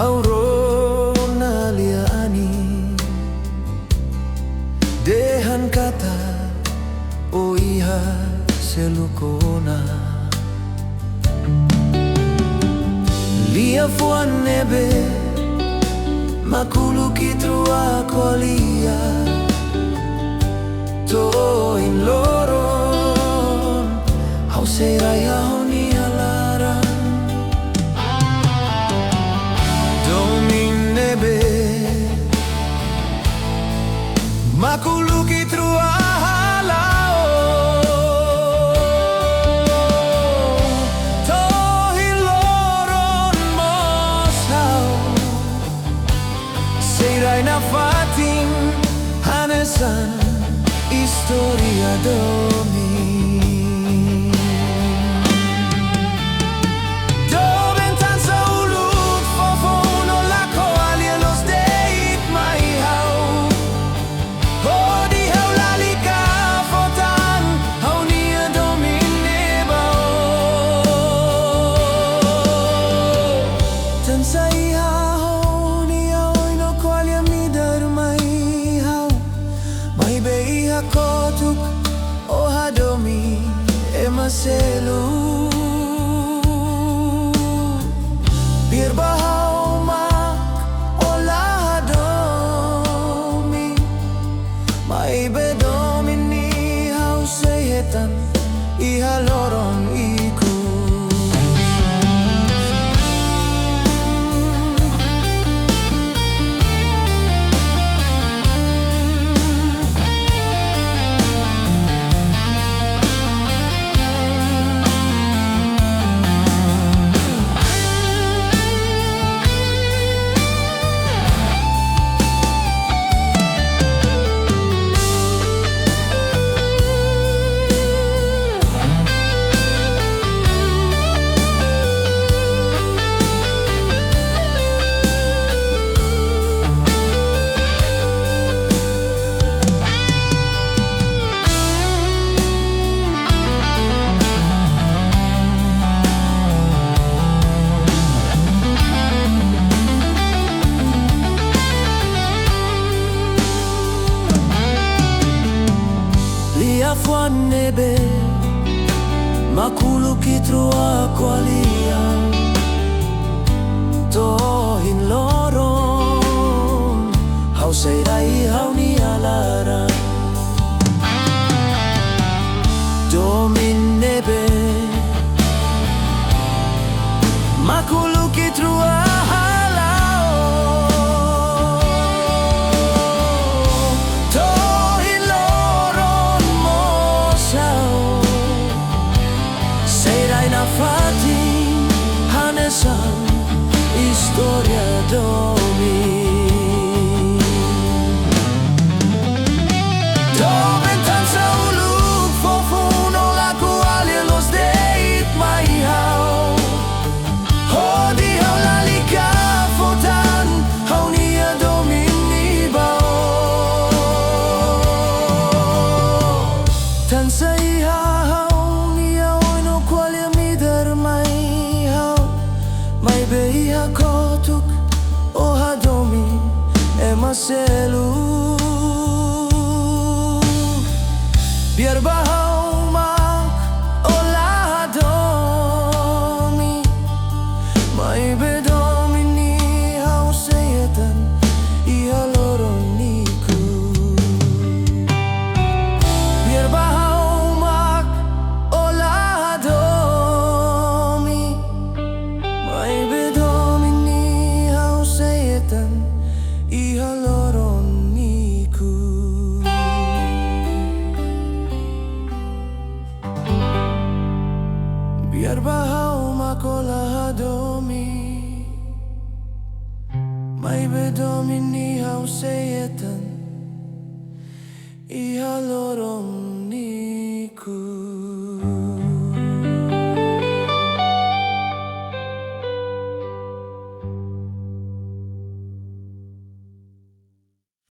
hauro na Lia Anin dehan kata o iha selukona Lia fuan nebe makulu kitrua kolia to in loron hau serai hau ni alara domin nebe makulu kitrua halao to in loron mosau serai na fatin hanesan historia domi Doben tan sa ulut fofono la koalia los deit mai hau Hodi hau lalika fotan hau nia domine bao Tan sa iha hau nia oino koalia midar mai hau Mai bei kotuk o hadomi e maselu bir bahau mak o la hadomi mai bedomi ni hau seyetan iha loron iku fuan nebe makulu kitrua koalia to in loron hau serai hau ni alara domin nebe makulu kitrua fatin hanesan historia domi Doben tan sa uluk fofuno la koalia los deit mai hau Hodi hau lalika fotan hau nia domini bao Tan sa iha Beia kotuk o hadomi e maselu biar bahau mak o la hadomi mai bedomi ni hau seyetan iha loron niku biar bahau mak o la hadomi mai iha loron niku biar bahau makola hadomi mai bedomi ni hau seyetan iha loron niku